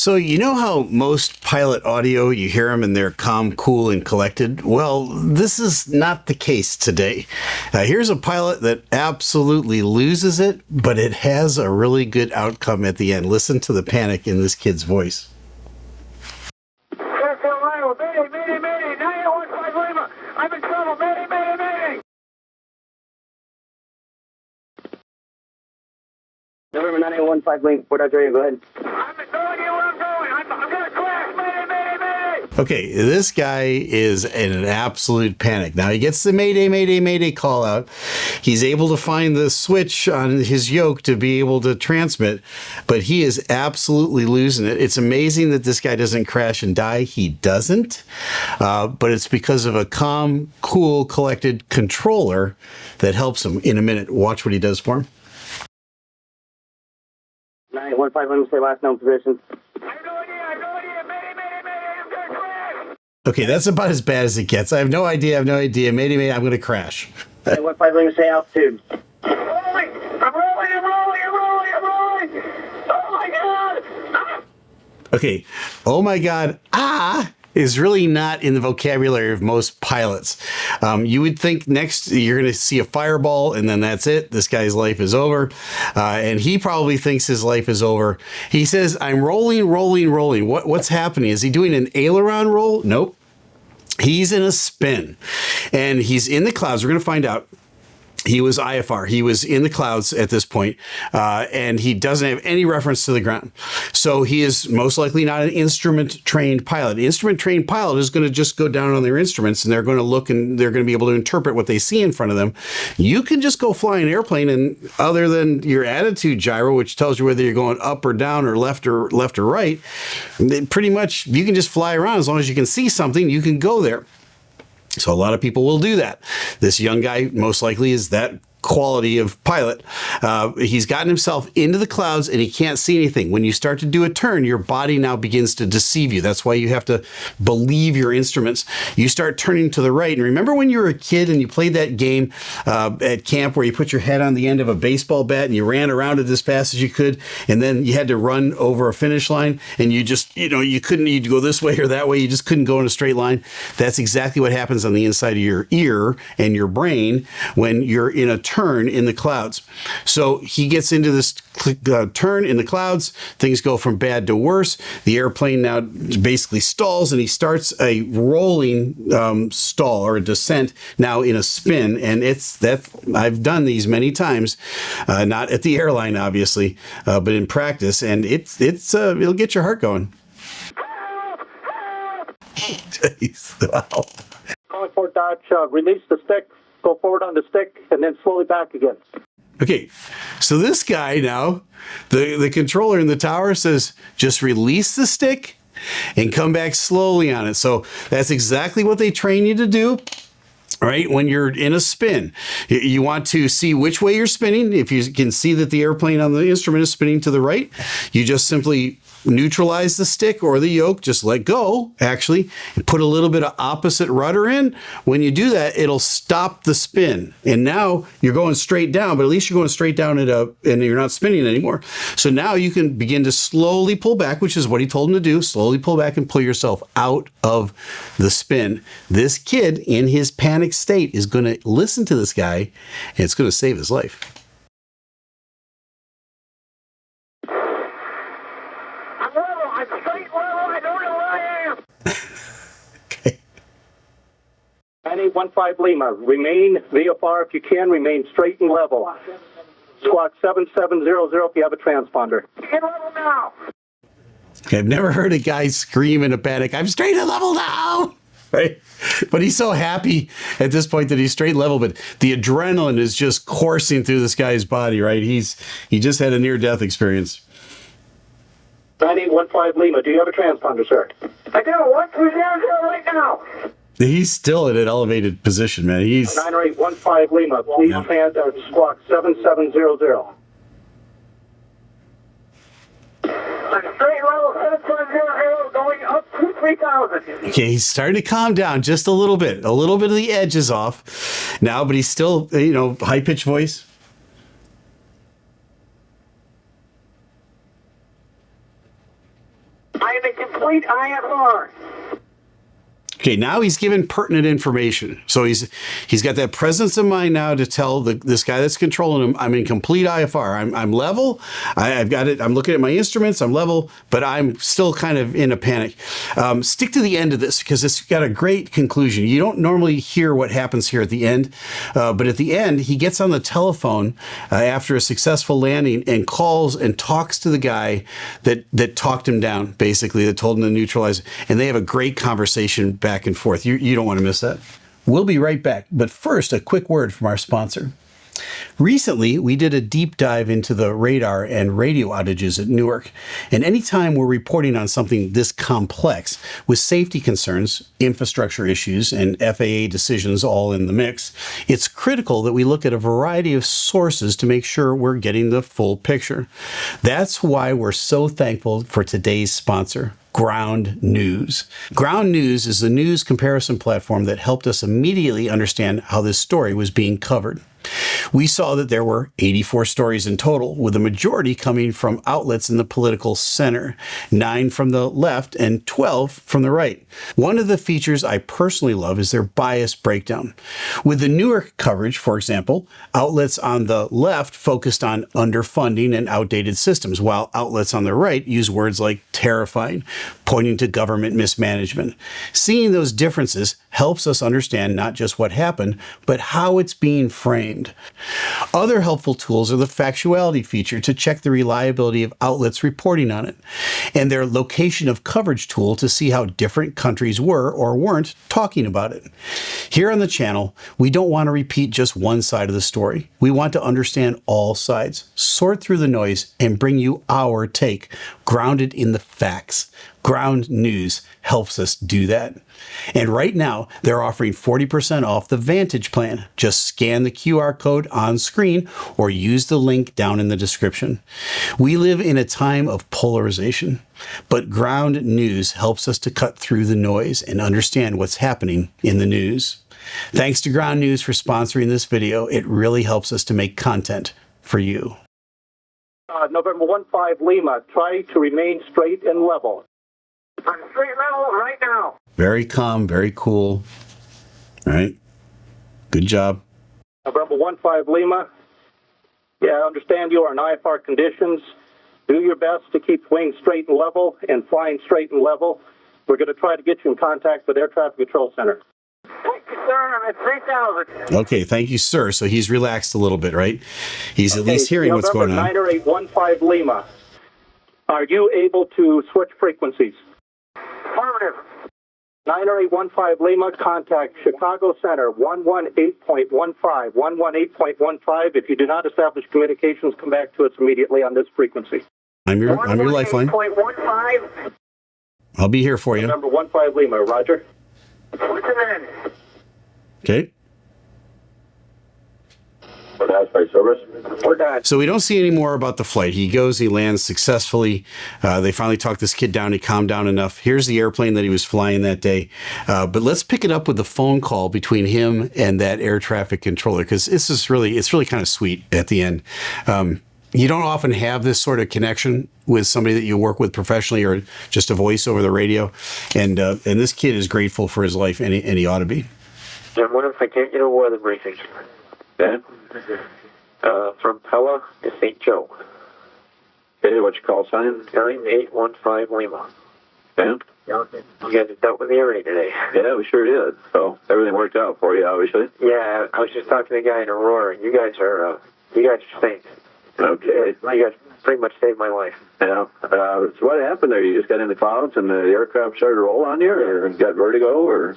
So you know how most pilot audio, you hear them and they're calm, cool, and collected? Well, this is not the case today. Here's a pilot that absolutely loses it, but it has a really good outcome at the end. Listen to the panic in this kid's voice. Mayday, mayday, mayday, 9815 Lima. I'm in trouble. Mayday, mayday, mayday. November 9815 Lima, Port Arthur, go ahead. I'm telling you where I'm going. I'm going to crash. Mayday, mayday, mayday. Okay, this guy is in an absolute panic. Now he gets the mayday, mayday, mayday call out. He's able to find the switch on his yoke to be able to transmit, but he is absolutely losing it. It's amazing that this guy doesn't crash and die. He doesn't, but it's because of a calm, cool, collected controller that helps him. In a minute, watch what he does for him. 9815 Lima, stay last known position. I have no idea. Mayday, mayday, mayday. I'm going to crash. Okay, that's about as bad as it gets. I have no idea. Mayday, mayday, I'm going to crash. 9815 Lima, stay altitude. I'm rolling. Oh, my God. Ah. Okay, oh my God, is really not in the vocabulary of most pilots. You would think next you're going to see a fireball and then that's it. This guy's life is over. And he probably thinks his life is over. He says, I'm rolling. What's happening? Is he doing an aileron roll? Nope. He's in a spin and he's in the clouds. We're going to find out. He was IFR. He was in the clouds at this point, and he doesn't have any reference to the ground. So he is most likely not an instrument-trained pilot. An instrument-trained pilot is going to just go down on their instruments, and they're going to look, and they're going to be able to interpret what they see in front of them. You can just go fly an airplane, and other than your attitude gyro, which tells you whether you're going up or down or left or right, pretty much you can just fly around as long as you can see something. You can go there. So a lot of people will do that. This young guy most likely is that quality of pilot. He's gotten himself into the clouds and he can't see anything. When you start to do a turn, your body now begins to deceive you. That's why you have to believe your instruments. You start turning to the right. And remember when you were a kid and you played that game at camp where you put your head on the end of a baseball bat and you ran around it as fast as you could, and then you had to run over a finish line and you just, you couldn't, you'd go this way or that way. You just couldn't go in a straight line. That's exactly what happens on the inside of your ear and your brain when you're in a turn in the clouds. So he gets into this turn in the clouds. Things go from bad to worse. The airplane now basically stalls and he starts a rolling stall or a descent now in a spin. And I've done these many times, not at the airline, obviously, but in practice. And it'll get your heart going. Jeez, wow. Calling for Dodge, release the stick, go forward on the stick, and then slowly back again. Okay, so this guy now, the controller in the tower says, just release the stick and come back slowly on it. So that's exactly what they train you to do. Right? When you're in a spin, you want to see which way you're spinning. If you can see that the airplane on the instrument is spinning to the right, you just simply neutralize the stick or the yoke, just let go, actually, and put a little bit of opposite rudder in. When you do that, it'll stop the spin. And now you're going straight down, but at least you're going straight down and you're not spinning anymore. So now you can begin to slowly pull back, which is what he told him to do. Slowly pull back and pull yourself out of the spin. This kid in his panic state is going to listen to this guy and it's going to save his life. I'm straight level. I don't know where I am. Okay. 9815 Lima, remain VFR if you can, remain straight and level. Squawk 7700 if you have a transponder. Get level now. Okay, I've never heard a guy scream in a panic, I'm straight and level now! Right? But he's so happy at this point that he's straight level, but the adrenaline is just coursing through this guy's body, right? He just had a near-death experience. 9815 Lima, do you have a transponder, sir? I do. 130 right now. He's still in an elevated position, man. 9815 Lima, please land squawk 7700. I'm straight level 7700 going up to 3000. Okay, he's starting to calm down just a little bit. A little bit of the edge is off now, but he's still, high-pitched voice. I'm in complete IFR. Okay, now he's given pertinent information. So he's got that presence of mind now to tell this guy that's controlling him, I'm in complete IFR. I'm level. I've got it. I'm looking at my instruments. I'm level, but I'm still kind of in a panic. Stick to the end of this because it's got a great conclusion. You don't normally hear what happens here at the end, but at the end, he gets on the telephone after a successful landing and calls and talks to the guy that talked him down, basically, that told him to neutralize. And they have a great conversation back and forth. You don't want to miss that. We'll be right back. But first, a quick word from our sponsor. Recently, we did a deep dive into the radar and radio outages at Newark. And anytime we're reporting on something this complex with safety concerns, infrastructure issues, and FAA decisions all in the mix, it's critical that we look at a variety of sources to make sure we're getting the full picture. That's why we're so thankful for today's sponsor, Ground News. Ground News is the news comparison platform that helped us immediately understand how this story was being covered. We saw that there were 84 stories in total, with the majority coming from outlets in the political center, 9 from the left and 12 from the right. One of the features I personally love is their bias breakdown. With the Newark coverage, for example, outlets on the left focused on underfunding and outdated systems, while outlets on the right use words like terrifying, pointing to government mismanagement. Seeing those differences helps us understand not just what happened, but how it's being framed. Other helpful tools are the factuality feature to check the reliability of outlets reporting on it, and their location of coverage tool to see how different countries were or weren't talking about it. Here on the channel, we don't want to repeat just one side of the story. We want to understand all sides, sort through the noise, and bring you our take, grounded in the facts. Ground News helps us do that. And right now, they're offering 40% off the Vantage plan. Just scan the QR code on screen or use the link down in the description. We live in a time of polarization, but Ground News helps us to cut through the noise and understand what's happening in the news. Thanks to Ground News for sponsoring this video. It really helps us to make content for you. November 15 Lima, try to remain straight and level. I'm straight level right now. Very calm, very cool. All right. Good job. November 15 Lima, yeah, I understand you are in IFR conditions. Do your best to keep wings straight and level and flying straight and level. We're going to try to get you in contact with Air Traffic Control Center. Thank you, sir. I'm at 3,000. Okay, thank you, sir. So he's relaxed a little bit, right? He's at least hearing what's going on. November 9815 Lima, are you able to switch frequencies? Affirmative. 9815 Lima, contact Chicago Center, 118.15, 118.15. If you do not establish communications, come back to us immediately on this frequency. I'm your lifeline. 118.15. I'll be here for you. Number 15 Lima, roger. What's the man? Okay. We're done. So we don't see any more about the flight. He goes, he lands successfully. They finally talk this kid down. He calmed down enough. Here's the airplane that he was flying that day. But let's pick it up with the phone call between him and that air traffic controller, because it's really kind of sweet at the end. You don't often have this sort of connection with somebody that you work with professionally or just a voice over the radio. And this kid is grateful for his life, and he ought to be. Then what if I can't get a weather briefing? Ben? From Pella to St. Joe. Okay, what's your call sign? 9815 Lima. Ben? You guys have dealt with me already today. Yeah, we sure did. So everything worked out for you, obviously. Yeah, I was just talking to the guy in Aurora, and you guys are saints. Okay. You guys pretty much saved my life. Yeah. So what happened there? You just got in the clouds and the aircraft started to roll on you, or got vertigo, or?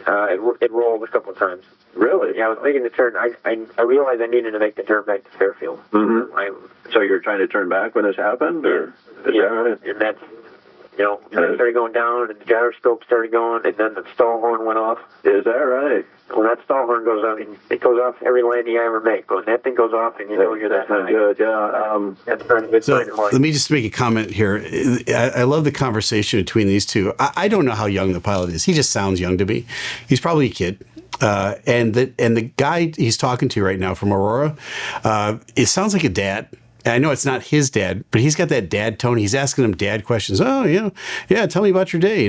It rolled a couple of times. Really? Yeah, I was making the turn. I realized I needed to make the turn back to Fairfield. Mm-hmm. So you were trying to turn back when this happened, or? Is that right? And that's, when it started going down, and the gyroscope started going, and then the stall horn went off. Is that right? When that stall horn goes off, it goes off every landing I ever make. When that thing goes off, and you're that high. Good, yeah. That's a good So sign in life. let me just make a comment here. I love the conversation between these two. I don't know how young the pilot is. He just sounds young to me. He's probably a kid. And the guy he's talking to right now from Aurora, it sounds like a dad. And I know it's not his dad, but he's got that dad tone. He's asking him dad questions. Oh, yeah, tell me about your day.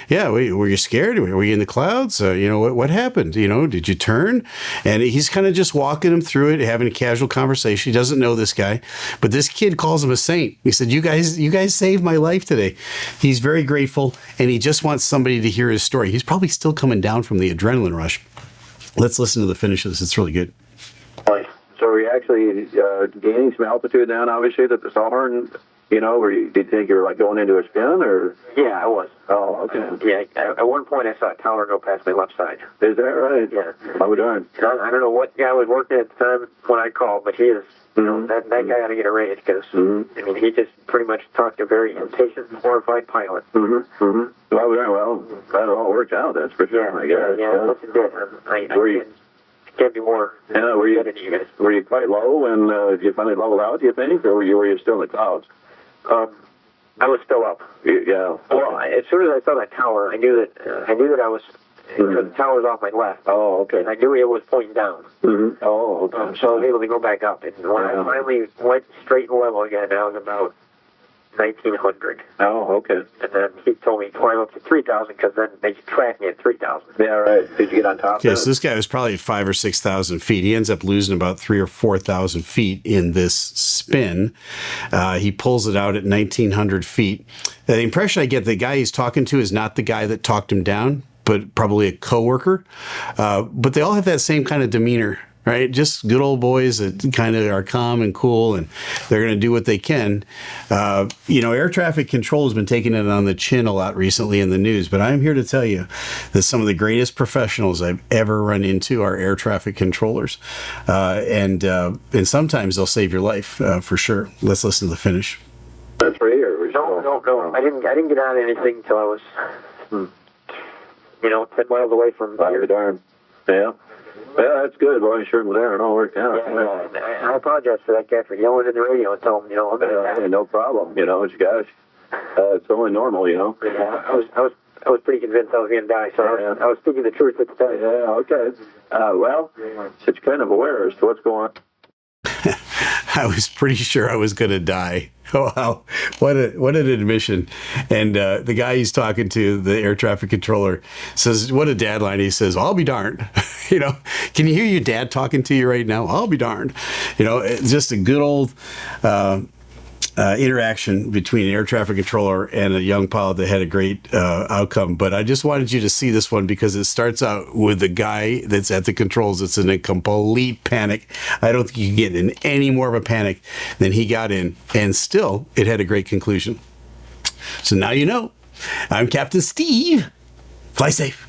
Yeah, were you scared? Were you in the clouds? What happened? Did you turn? And he's kind of just walking him through it, having a casual conversation. He doesn't know this guy, but this kid calls him a saint. He said, "You guys saved my life today." He's very grateful, and he just wants somebody to hear his story. He's probably still coming down from the adrenaline rush. Let's listen to the finish of this. It's really good. So were you actually gaining some altitude down, obviously, that the Stallhorn, did you think you were like going into a spin, or? Yeah, I was. Oh, okay. Yeah, at one point I saw a tower go past my left side. Is that right? Yeah. Oh, darn. I don't know what guy was working at the time when I called, but he is, that guy ought to get a raise because, he just pretty much talked to a very impatient, horrified pilot. Well, that all worked out, that's for sure, I guess. Yeah, it did. I can't be more were you than you guys. Were you quite low when did you finally level out, do you think, or were you still in the clouds? I was still up. Yeah. Well, as soon as I saw that tower, I knew that I was. Because the tower was off my left. Oh, okay. And I knew it was pointing down. Oh, okay. So I was able to go back up. And when I finally went straight and level again, I was about 1,900. Oh, okay. And then he told me to climb up to 3,000 because then they tracked me at 3,000. Yeah, right. Did you get on top of it? Yes, this guy was probably 5,000 or 6,000 feet. He ends up losing about 3,000 or 4,000 feet in this spin. He pulls it out at 1,900 feet. The impression I get, the guy he's talking to is not the guy that talked him down, but probably a coworker. But they all have that same kind of demeanor, right? Just good old boys that kind of are calm and cool, and they're going to do what they can. Air traffic control has been taking it on the chin a lot recently in the news, but I'm here to tell you that some of the greatest professionals I've ever run into are air traffic controllers. And sometimes they'll save your life, for sure. Let's listen to the finish. That's free, or No. I didn't get on anything until I was 10 miles away from here. Darn. Yeah. Well, that's good. Well, you sure was there and all worked out. Yeah. I apologize for that guy for yelling in the radio and telling him, I'm going to die. No problem. Gosh, it's only normal, Yeah, I was pretty convinced I was going to die, so I was speaking the truth at the time. Yeah, okay. It's kind of aware as to what's going on. I was pretty sure I was going to die. Oh, wow. What an admission. And the guy he's talking to, the air traffic controller, says, what a dad line. He says, I'll be darned. Can you hear your dad talking to you right now? I'll be darned. It's just a good old interaction between an air traffic controller and a young pilot that had a great outcome. But I just wanted you to see this one because it starts out with the guy that's at the controls that's in a complete panic. I don't think you can get in any more of a panic than he got in, and still it had a great conclusion. So now you know. I'm Captain Steeve. Fly safe.